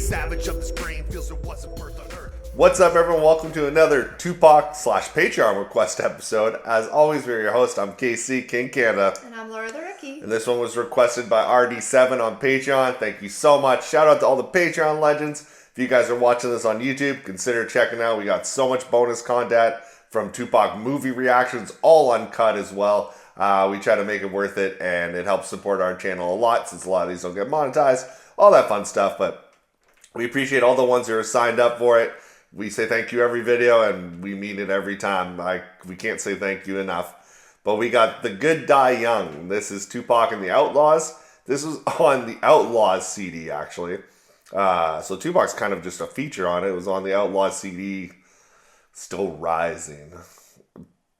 savage of this brain feels it wasn't birth on earth. What's up, everyone? Welcome to another Tupac/Patreon request episode. As always, we're your host. I'm KC, KingCanada. And I'm Laura the Rookie. And this one was requested by RD7 on Patreon. Thank you so much. Shout out to all the Patreon legends. If you guys are watching this on YouTube, consider checking out. We got so much bonus content from Tupac movie reactions, all uncut as well. We try to make it worth it, and it helps support our channel a lot since a lot of these don't get monetized. All that fun stuff, but we appreciate all the ones who are signed up for it. We say thank you every video, and we mean it every time. We can't say thank you enough. But we got The Good Die Young. This is Tupac and the Outlawz. This was on the Outlawz CD, actually. So Tupac's kind of just a feature on it. It was on the Outlawz CD, Still Rising.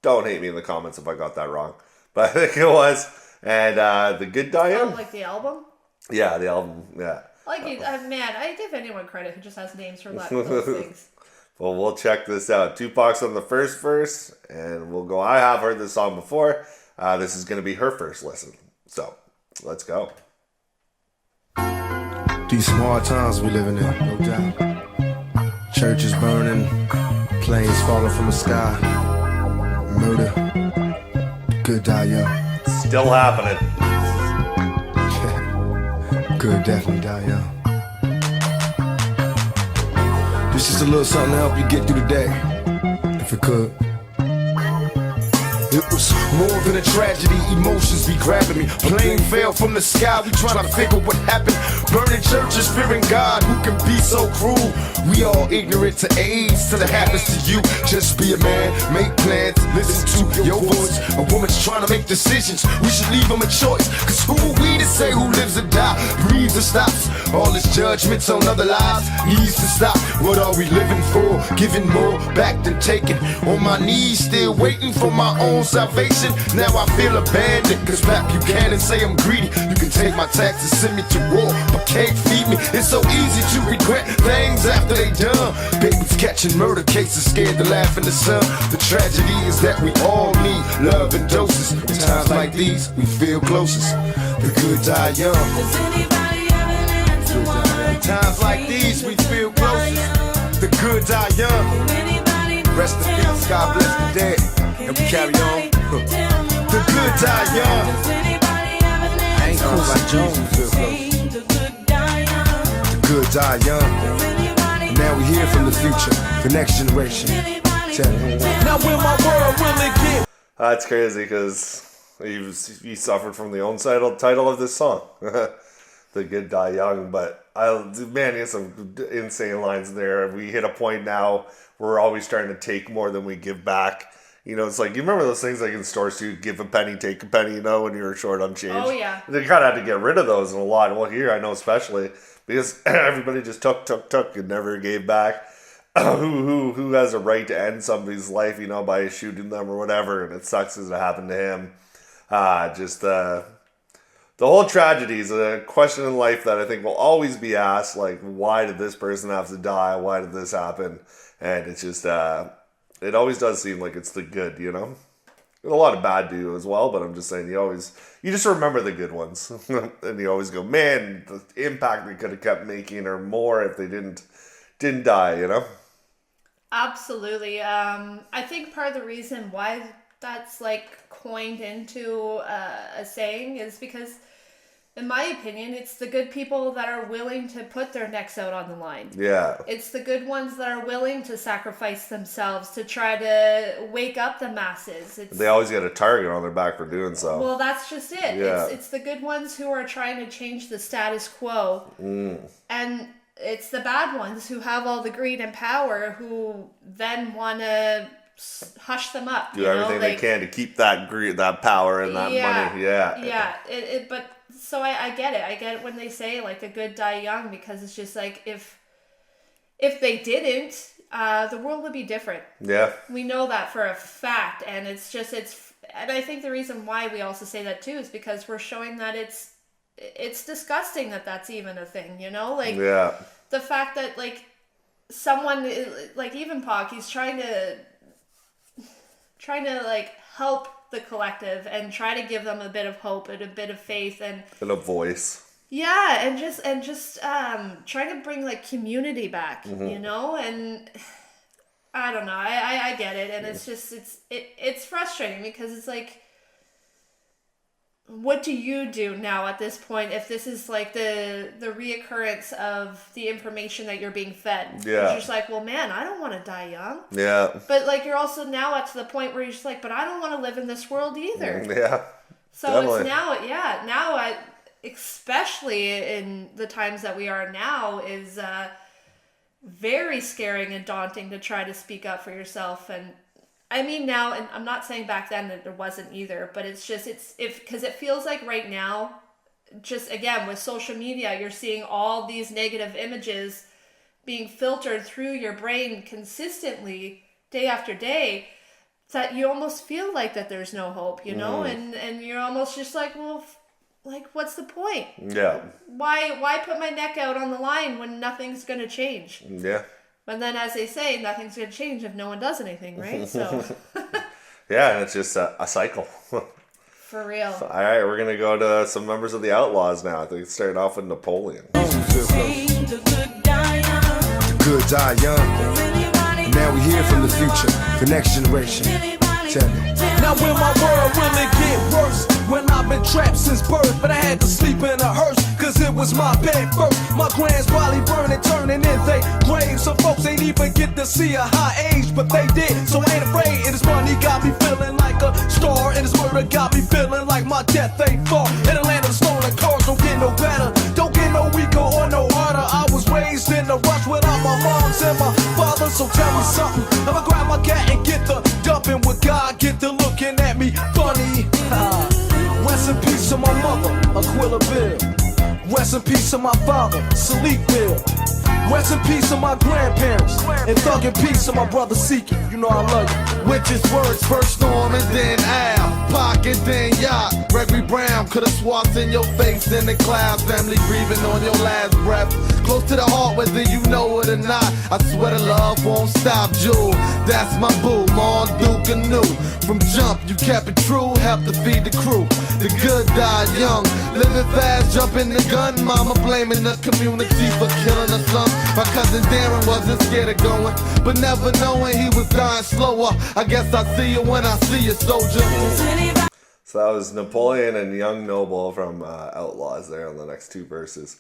Don't hate me in the comments if I got that wrong. But I think it was. And The Good Die Young. Oh, like the album? Yeah, the album, yeah. Like, man, I give anyone credit who just has names for those things. Well, we'll check this out. Tupac's on the first verse, and we'll go. I have heard this song before. This is going to be her first listen. So, let's go. These hard times we living in, no doubt. Churches burning, planes falling from the sky. Murder, good die young. Still happening. Good definitely die young. This is a little something to help you get through the day, if it could. It was more than a tragedy, emotions be grabbing me. Plane fell from the sky, we trying to figure what happened. Burning churches, fearing God, who can be so cruel? We all ignorant to AIDS till it happens to you. Just be a man, make plans, listen to your voice. A woman's trying to make decisions, we should leave them a choice. Cause who are we to say who lives or die, breathes or stops? All this judgments on other lives needs to stop. What are we living for? Giving more back than taking. On my knees, still waiting for my own salvation. Now I feel abandoned, cause Pat Buchanan say I'm greedy. You can take my taxes, send me to war, but can't feed me. It's so easy to regret things after they done. Babies catching murder cases, scared to laugh in the sun. The tragedy is that we all need love and doses. In times like these, we feel closest. The good die young. Does anybody ever learn to wonder? In times like these, we feel closest. The good die young. Rest in peace, God bless the dead. And we carry on. The good die young. I ain't cool like Jones. The good die young. And now we hear from the future, the next generation. Now when my world will it get? That's crazy because he suffered from the own title of this song. The Good Die Young. But man, he has some insane lines there. We hit a point now where we're always trying to take more than we give back. You know, it's like, you remember those things like in stores too, give a penny, take a penny, you know, when you were short on change? Oh, yeah. They kind of had to get rid of those in a lot. Well, here, I know especially, because everybody just took, and never gave back. Who has a right to end somebody's life, you know, by shooting them or whatever, and it sucks as it happened to him. The whole tragedy is a question in life that I think will always be asked, like, why did this person have to die? Why did this happen? And it's just, it always does seem like it's the good, you know? A lot of bad do as well, but I'm just saying, you just remember the good ones. And you always go, man, the impact they could have kept making or more if they didn't die, you know? Absolutely. I think part of the reason why that's like coined into a saying is because, in my opinion, it's the good people that are willing to put their necks out on the line. Yeah. It's the good ones that are willing to sacrifice themselves to try to wake up the masses. They always get a target on their back for doing so. Well, that's just it. Yeah. It's the good ones who are trying to change the status quo. And it's the bad ones who have all the greed and power who then want to hush them up. Do everything they can to keep that greed, that power, and that money. Yeah. Yeah. But so I get it. I get it when they say like the good die young, because it's just like if they didn't, the world would be different. Yeah. We know that for a fact, and and I think the reason why we also say that too is because we're showing that it's disgusting that that's even a thing, you know? Like, yeah. The fact that, like, someone, like, even Pac, he's trying to, like, help the collective and try to give them a bit of hope and a bit of faith and a voice. Yeah, and just trying to bring like community back, you know, and I don't know, I get it, and it's just it's frustrating because it's like, what do you do now at this point if this is like the reoccurrence of the information that you're being fed? Yeah. You're just like, well, man, I don't want to die young. Yeah. But like you're also now at the point where you're just like, but I don't want to live in this world either. Yeah. So Definitely. it's now especially in the times that we are now is very scaring and daunting to try to speak up for yourself. And I mean now, and I'm not saying back then that there wasn't either, but it's just because it feels like right now, just again with social media, you're seeing all these negative images being filtered through your brain consistently day after day, that you almost feel like that there's no hope, you know, and you're almost just like, well, like what's the point? Yeah. Why put my neck out on the line when nothing's gonna change? Yeah. But then, as they say, nothing's gonna change if no one does anything, right? So Yeah, and it's just a cycle. for real. All right, we're gonna go to some members of the Outlawz now. I think it's starting off with Napoleon. Seems a good die young. Good die young. Anybody Now we hear from the future, the next generation. Tell me. Now will my world really get worse? When I've been trapped since birth, but I had to sleep in a hearse, cause it was my bed first. My grands probably burning, turning in they graves. Some folks ain't even get to see a high age, but they did, so I ain't afraid. And this money got me feeling like a star, and this murder got me feeling like my death ain't far. In the land of stolen cars, don't get no better, don't get no weaker or no harder. I was raised in the rush without my moms and my father, so tell me something. I'ma grab my cat and get the dumping with God, get the looking at me funny. Rest in peace to my mother, Aquila Bill. Rest in peace to my father, Salik Bill. Rest in peace to my grandparents. And thug in peace to my brother Seeking. You know I love you. Witches words, first Storm and then Al. Pocket, then Yacht. Gregory Brown could've swapped in your face in the clouds. Family grieving on your last breath. Close to the heart, whether you know it or not. I swear the love won't stop, Jewel. That's my boo, Mon Duke and New. From jump, you kept it true, helped to feed the crew. The good died young, living fast, jumping the gun. Mama blaming the community for killing her son. My cousin Darren wasn't scared of going, but never knowing he was dying slower. I guess I see you when I see you, soldier. So that was Napoleon and Young Noble from Outlawz there on the next two verses.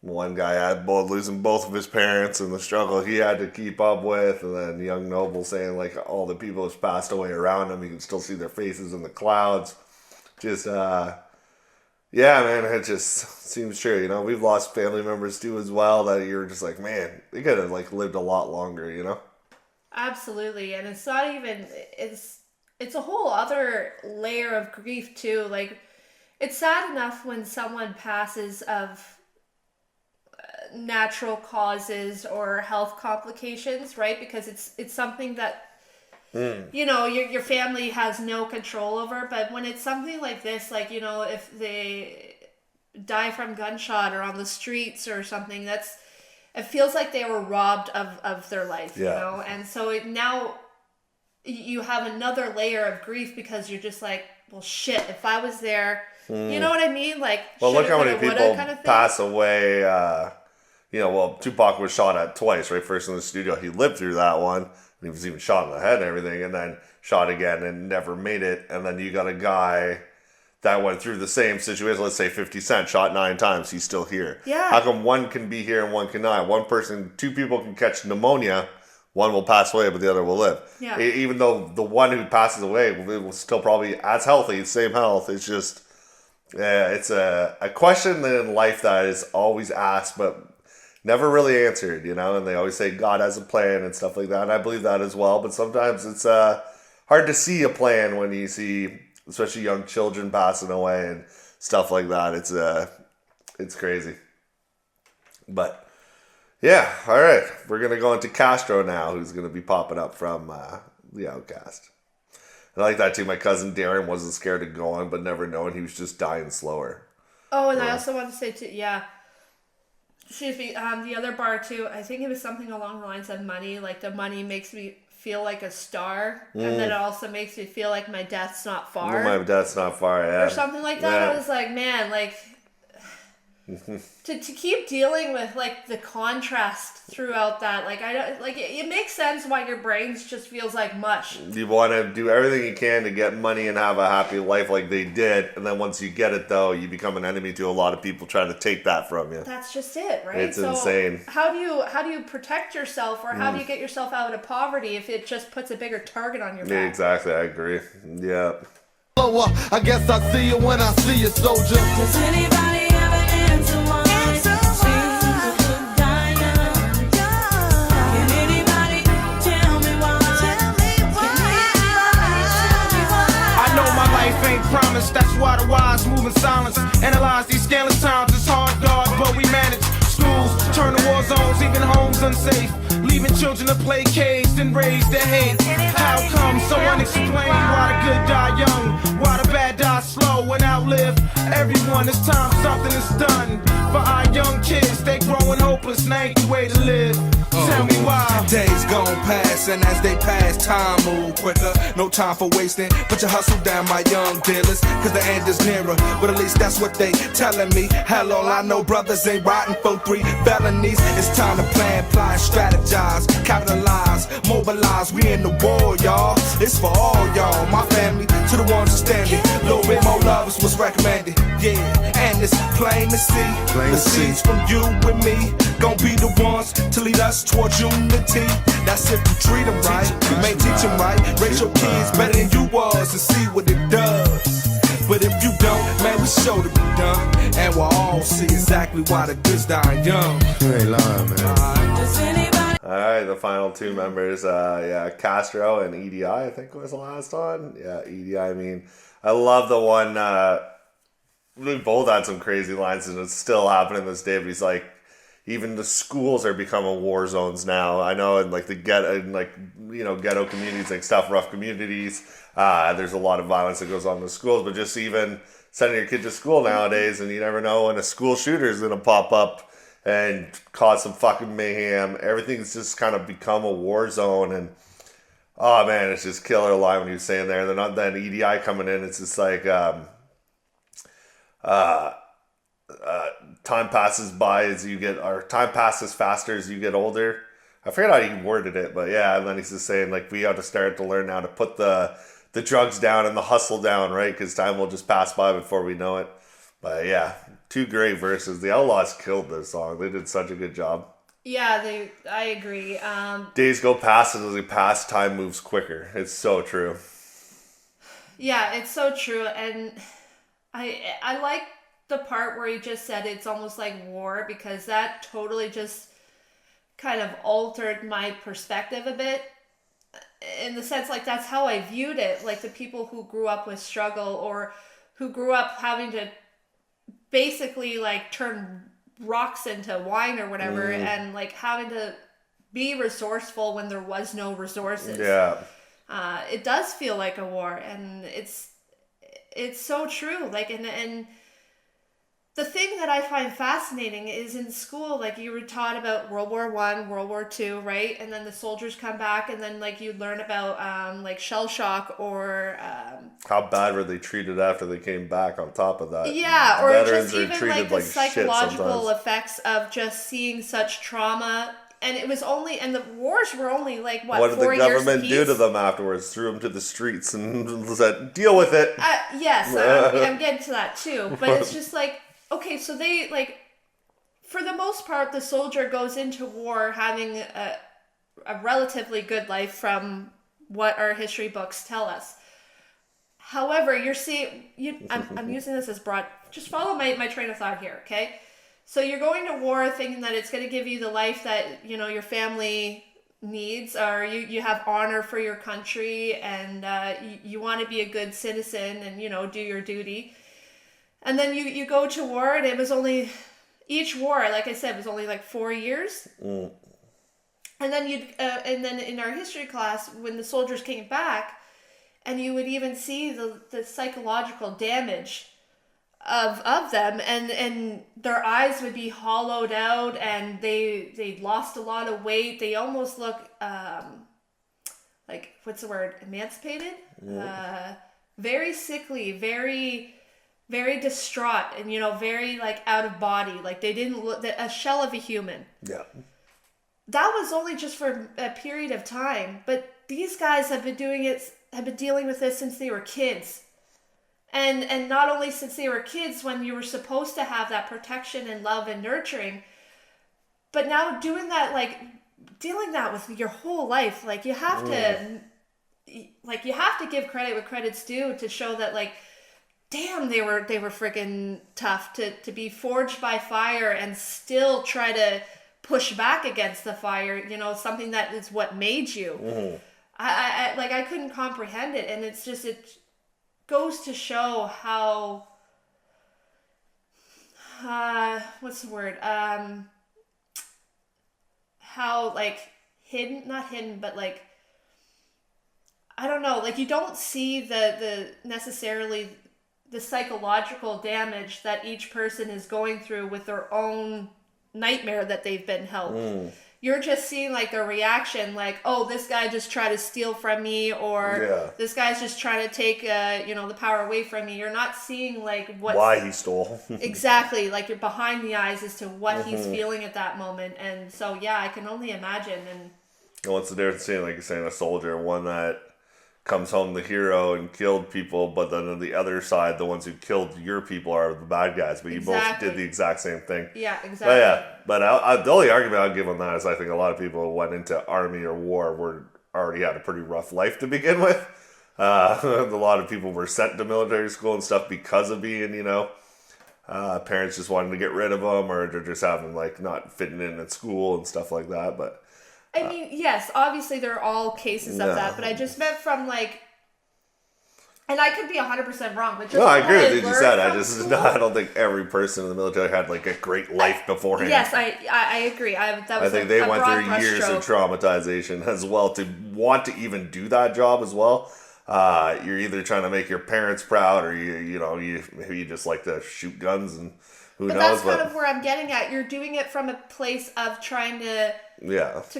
One guy had losing both of his parents and the struggle he had to keep up with, and then Young Noble saying like all the people who's passed away around him, he can still see their faces in the clouds. Just yeah, man, it just seems true. You know, we've lost family members too as well, that you're just like, man, they could have like lived a lot longer, you know? Absolutely, and it's not even it's a whole other layer of grief too. Like, it's sad enough when someone passes of natural causes or health complications, right? Because it's something that you know your family has no control over. But when it's something like this, like, you know, if they die from gunshot or on the streets or something, it feels like they were robbed of their life, you know? And so now you have another layer of grief because you're just like, well, shit, if I was there, you know what I mean? Like, well, look how many coulda, people kind of thing. pass away. You know, well, Tupac was shot at twice, right? First in the studio, he lived through that one, and he was even shot in the head and everything, and then shot again and never made it. And then you got a guy that went through the same situation. Let's say 50 Cent shot 9 times, he's still here. Yeah. How come one can be here and one cannot? Two people can catch pneumonia, one will pass away, but the other will live. Yeah. Even though the one who passes away will still probably as healthy, same health. It's just, it's a question in life that is always asked, but never really answered, you know? And they always say God has a plan and stuff like that, and I believe that as well. But sometimes it's hard to see a plan when you see, especially young children passing away and stuff like that. It's crazy. But yeah, all right. We're gonna go into Castro now, who's gonna be popping up from the Outcast. And I like that too. My cousin Darren wasn't scared of going, but never knowing he was just dying slower. Oh, and I also want to say too, excuse me, the other bar too, I think it was something along the lines of money. Like, the money makes me feel like a star, and then it also makes me feel like my death's not far. My death's not far, yeah. Or something like that. Yeah. I was like, man, like, to keep dealing with like the contrast throughout that, like I don't like it makes sense why your brains just feels like mush. You want to do everything you can to get money and have a happy life like they did, and then once you get it though, you become an enemy to a lot of people trying to take that from you. That's just it, right? It's insane. How do you protect yourself, or how do you get yourself out of poverty if it just puts a bigger target on your back? Yeah, exactly, I agree. Yeah. I guess I see you when I see you, soldier. Does anybody ever answer one? Seems a good diamond. Can anybody tell me why? I know my life ain't promised, that's why the wise move in silence. Analyze these scandalous times, it's hard, God, but we manage. Schools turn to war zones, even homes unsafe. Leaving children to play caged and raise their hate. How come someone explain why the good die young, why the bad die slow and outlive everyone? It's time something is done for our young kids. They growing hopeless, and ain't the way to live. Tell me why. Days gone past, and as they pass, time move quicker. No time for wasting, put your hustle down, my young dealers, cause the end is nearer. But at least that's what they telling me. Hell, all I know, brothers ain't riding for 3 felonies. It's time to plan, plot, strategize, capitalize, mobilize. We in the war, y'all. It's for all y'all, my family, to the ones who stand me. Little bit more love is what's recommended. Yeah, and it's plain to see. The seeds from you and me gon' be the ones to lead us towards unity. That's if you treat them right, you may teach them right. Raise your kids better than you was and see what it does. But if you don't, man, we sure to be done. And we'll all see exactly why the goods die young. You ain't lying, man. Does anybody All right, the final 2 members, Castro and EDI, I think was the last one. Yeah, EDI. I mean, I love the one. We both had some crazy lines, and it's still happening this day. But he's like, even the schools are becoming war zones now. I know, in like the ghetto communities, like rough communities. There's a lot of violence that goes on in the schools, but just even sending your kid to school nowadays, and you never know when a school shooter is gonna pop up and cause some fucking mayhem. Everything's just kind of become a war zone, and oh man, it's just killer line when he was saying there. And then EDI coming in, it's just like time passes by as you get, or time passes faster as you get older. I forget how he worded it, but yeah. And then he's just saying like we ought to start to learn how to put the drugs down and the hustle down, right? Because time will just pass by before we know it. But yeah, 2 great verses. The Outlawz killed this song. They did such a good job. Yeah, I agree. Days go past, and as they pass, time moves quicker. It's so true. Yeah, it's so true, and I like the part where he just said it's almost like war, because that totally just kind of altered my perspective a bit, in the sense like that's how I viewed it. Like the people who grew up with struggle, or who grew up having to basically like turn rocks into wine or whatever, and like having to be resourceful when there was no resources. Yeah. It does feel like a war, and it's so true. Like, and the thing that I find fascinating is in school, like you were taught about World War I, World War II, right? And then the soldiers come back, and then like you learn about like shell shock, or how bad were they treated after they came back on top of that? Yeah, or veterans just are even treated like the like shit psychological sometimes. effects of just seeing such trauma. And it was only, and the wars were only like, what 4 did the years government do to them afterwards? Threw them to the streets and said, deal with it. Yes, I'm getting to that too. But it's just like, okay, so they, like, for the most part, the soldier goes into war having a relatively good life from what our history books tell us. However, you're seeing, I'm using this as broad, just follow my train of thought here, okay? So you're going to war thinking that it's going to give you the life that, you know, your family needs, or you have honor for your country, and you want to be a good citizen and, you know, do your duty. And then you go to war, and it was only, each war, like I said, was only like 4 years. And then and then in our history class, when the soldiers came back, and you would even see the psychological damage of them, and their eyes would be hollowed out, and they lost a lot of weight. They almost look like, what's the word, emancipated? Very sickly, very very distraught and, you know, very like out of body. Like they didn't look, a shell of a human. Yeah. That was only just for a period of time. But these guys have been dealing with this since they were kids. And not only since they were kids when you were supposed to have that protection and love and nurturing, but now doing that, like dealing that with your whole life. Like you have to, give credit where credit's due to show that, like, damn, they were freaking tough to be forged by fire and still try to push back against the fire, you know, something that is what made you. I couldn't comprehend it. And it's just, it goes to show how, what's the word? How, like, not hidden, but like, I don't know, like you don't see the necessarily the psychological damage that each person is going through with their own nightmare that they've been helped. You're just seeing like their reaction, like, oh, this guy just tried to steal from me, or this guy's just trying to take the power away from me. You're not seeing like why he stole. Exactly, like you're behind the eyes as to what he's feeling at that moment. And so yeah, I can only imagine. And what's the difference between, like you're saying, a soldier, one that comes home the hero and killed people, but then on the other side, the ones who killed your people are the bad guys, but you both did the exact same thing. Yeah, exactly. But the only argument I'll give on that is I think a lot of people who went into army or war already had a pretty rough life to begin with. A lot of people were sent to military school and stuff because of being, parents just wanting to get rid of them, or they're just having, like, not fitting in at school and stuff like that, but... I mean, yes, obviously there are all cases of that, but I just meant from, like, and I could be 100% wrong, but just... No, I agree with what you said. I don't think every person in the military had, like, a great life beforehand. Yes, I agree. I think they went through years of traumatization as well to want to even do that job as well. You're either trying to make your parents proud, or you just like to shoot guns, and who knows. That's kind of where I'm getting at. You're doing it from a place of trying to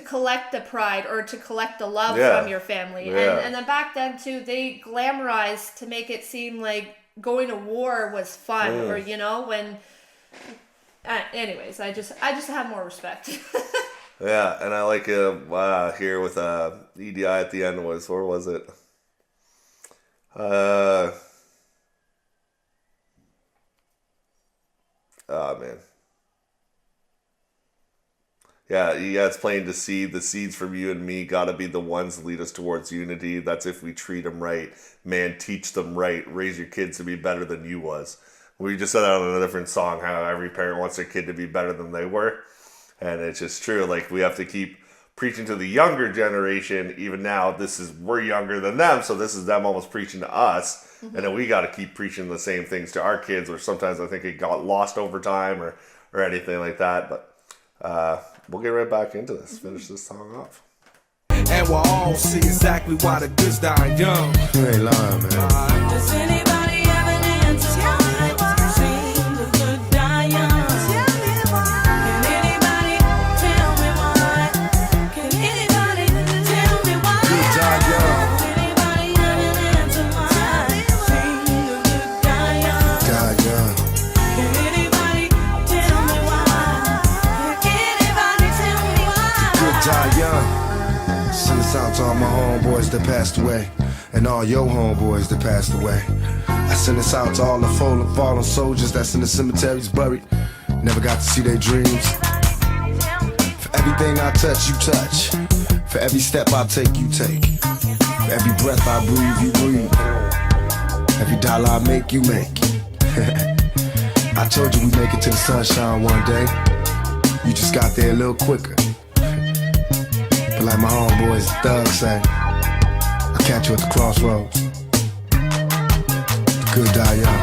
collect the pride or to collect the love from your family. And then back then too, they glamorized to make it seem like going to war was fun, or when. Anyways, I just have more respect. Yeah, and I like here with EDI at the end was, where was it? Oh man. Yeah, it's plain to see the seeds from you and me gotta be the ones that lead us towards unity. That's if we treat them right. Man, teach them right. Raise your kids to be better than you was. We just said that on a different song, how every parent wants their kid to be better than they were. And it's just true. Like, we have to keep preaching to the younger generation. Even now, we're younger than them, so this is them almost preaching to us. And then we gotta keep preaching the same things to our kids, or sometimes I think it got lost over time or anything like that. But we'll get right back into this. Finish this song off. And we'll all see exactly why the goods die young. You ain't lying, man. Does anybody have an answer why it seems the good die young? Can anybody tell me why? Can anybody tell me why? Good die young. Does anybody have an answer why it seems the good die young? Die young. Can anybody tell me why? Can anybody tell me why? Good die young. Send this out to all my homeboys that passed away, and all your homeboys that passed away. I send this out to all the fallen soldiers that's in the cemeteries buried, never got to see their dreams. For everything I touch, you touch. For every step I take, you take. For every breath I breathe, you breathe. Every dollar I make, you make. I told you we'd make it to the sunshine one day. You just got there a little quicker. But like my homeboys, the thugs say, I'll catch you at the crossroads. The good die young.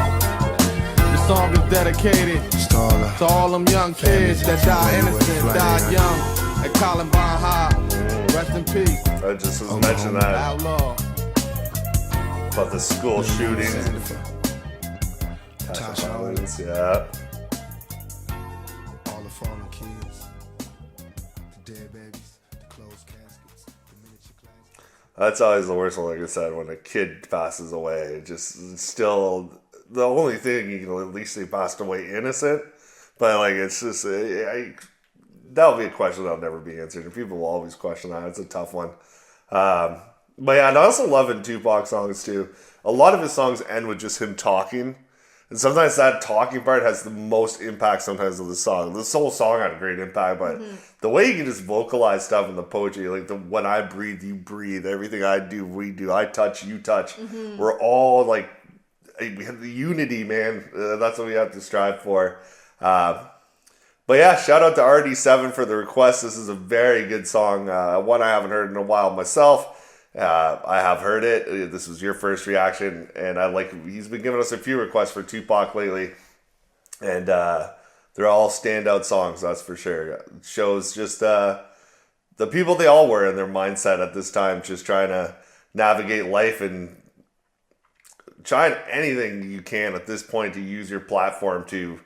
The song is dedicated to all them young kids that die innocent, died young at Columbine High. Rest in peace. I just was mentioning that Outlaw. about the school shootings. Tasha Violence, yeah. All the fallen kids, the dead babies, the closed caskets, the miniature classes. That's always the worst one, like I said, when a kid passes away. It just still the only thing you can at least say passed away innocent. But like, it's just that'll be a question that'll never be answered, and people will always question that. It's a tough one. But yeah, and I also love in Tupac songs too. A lot of his songs end with just him talking. And sometimes that talking part has the most impact sometimes of the song. This whole song had a great impact, but the way you can just vocalize stuff in the poetry, like when I breathe, you breathe. Everything I do, we do. I touch, you touch. We're all like, we have the unity, man. That's what we have to strive for. But yeah, shout out to RD7 for the request. This is a very good song. One I haven't heard in a while myself. I have heard it. This was your first reaction, and he's been giving us a few requests for Tupac lately, and they're all standout songs, that's for sure. It shows just the people they all were in their mindset at this time, just trying to navigate life and trying anything you can at this point to use your platform to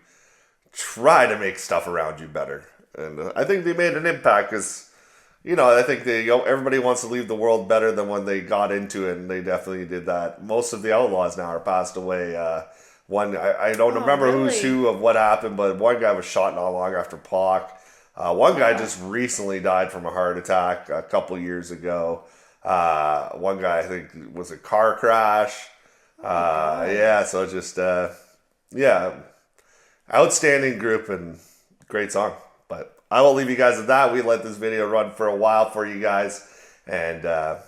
try to make stuff around you better. And I think they made an impact because, I think everybody wants to leave the world better than when they got into it, and they definitely did that. Most of the Outlawz now are passed away. One, I don't remember who's who of what happened, but one guy was shot not long after Pac. One guy just recently died from a heart attack a couple years ago. One guy, I think, was a car crash. Yeah, so just, outstanding group and great song. But I will leave you guys with that. We let this video run for a while for you guys. And I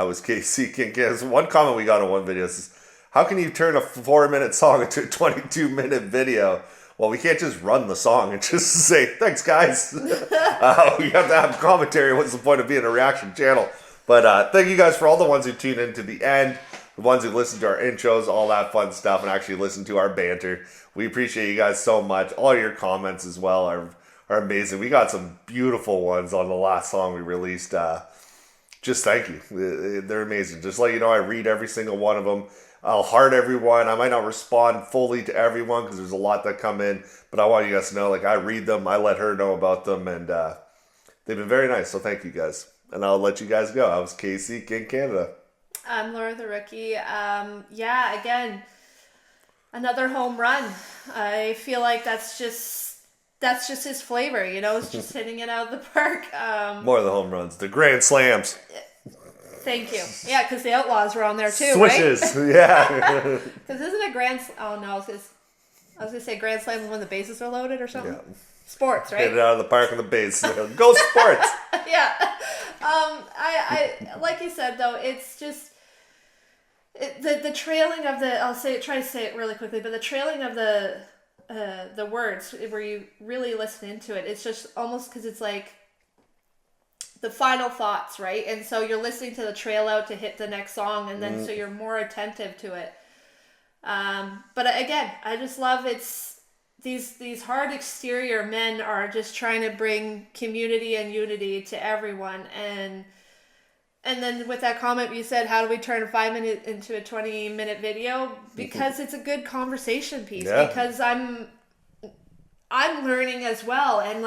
was KC KingCanada. One comment we got on one video is, how can you turn a 4-minute song into a 22-minute video? Well, we can't just run the song and just say, thanks, guys. We have to have commentary. What's the point of being a reaction channel? But thank you guys for all the ones who tuned in to the end, the ones who listen to our intros, all that fun stuff, and actually listen to our banter. We appreciate you guys so much. All your comments as well are amazing. We got some beautiful ones on the last song we released. Just thank you. They're amazing. Just let you know, I read every single one of them. I'll heart everyone. I might not respond fully to everyone because there's a lot that come in, but I want you guys to know, I read them. I let her know about them, and they've been very nice. So thank you guys. And I'll let you guys go. I was KC KingCanada. I'm Laura the Rookie. Again, another home run. I feel like that's just his flavor, It's just hitting it out of the park. More of the home runs, the grand slams. Thank you. Yeah, because the Outlawz were on there too, Swishes, right? Yeah. Because isn't a grand? Oh no, I was gonna say grand slam when the bases are loaded or something. Yeah. Sports, right? Get it out of the park and the base. Go sports. Yeah. I like you said though, it's just. The trailing of the, try to say it really quickly, but the trailing of the words where you really listen into it, it's just almost because it's like the final thoughts, right? And so you're listening to the trail out to hit the next song, and then so you're more attentive to it. But again, I just love these hard exterior men are just trying to bring community and unity to everyone, and then with that comment you said, how do we turn a 5-minute into a 20-minute video? Because it's a good conversation piece. Yeah. Because I'm learning as well, and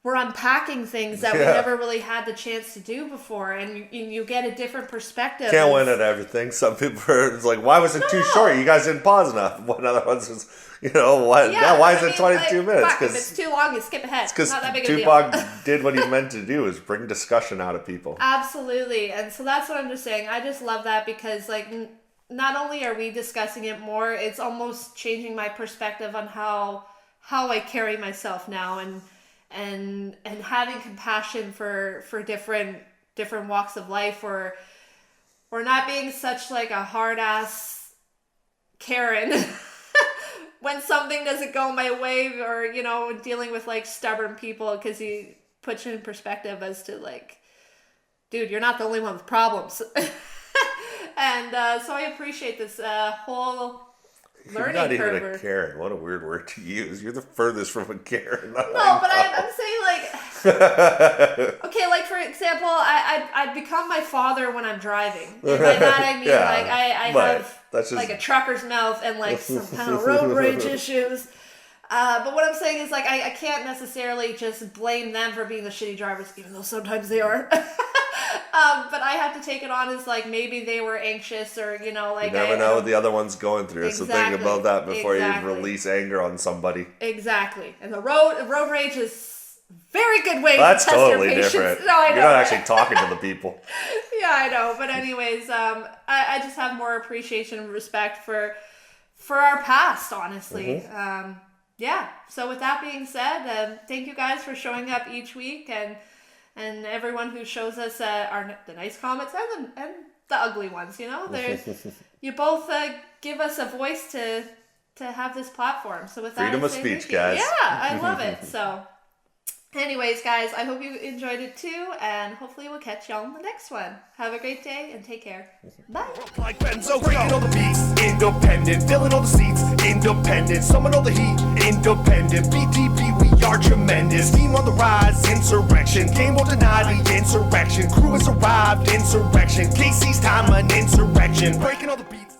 we're unpacking things that we never really had the chance to do before, and you get a different perspective. Can't win at everything. Some people are like, why was it too short? You guys didn't pause enough. One other one's just, why is it 22 minutes? If it's too long, you skip ahead. It's because Tupac did what he meant to do, is bring discussion out of people. Absolutely. And so that's what I'm just saying. I just love that because not only are we discussing it more, it's almost changing my perspective on how I carry myself now, and having compassion for different walks of life, or not being such a hard ass Karen when something doesn't go my way, or dealing with stubborn people, because he puts you in perspective as to dude, you're not the only one with problems. And so I appreciate this whole learning curve. You're not even a Karen. What a weird word to use. You're the furthest from a Karen. No, but I'm saying okay, for example, I'd become my father when I'm driving. And by that I mean I have just a trucker's mouth and some kind of road rage issues. But what I'm saying is I can't necessarily just blame them for being the shitty drivers, even though sometimes they are. But I had to take it on as like maybe they were anxious or like You never know what the other one's going through, so think Exactly, about that before exactly. you release anger on somebody. Exactly. And the road rage is a very good way That's to test totally your patience. different. No, I know. You're not actually talking to the people. Yeah, I know. But anyways, I just have more appreciation and respect for our past, honestly. Mm-hmm. Yeah. So with that being said, thank you guys for showing up each week and everyone who shows us the nice comments and the ugly ones. You both give us a voice to have this platform. So with that, Freedom I of say speech, thank you. guys. Yeah, I love it. So anyways, guys, I hope you enjoyed it too, and hopefully we'll catch y'all in the next one. Have a great day and take care. Bye. Like Benzo, breaking all the beats, independent, filling all the seats, independent, summon all the heat, independent, BTB, we are tremendous, team on the rise, insurrection, game will deny the insurrection, crew has arrived, insurrection, Casey's time, an insurrection, breaking all the beats.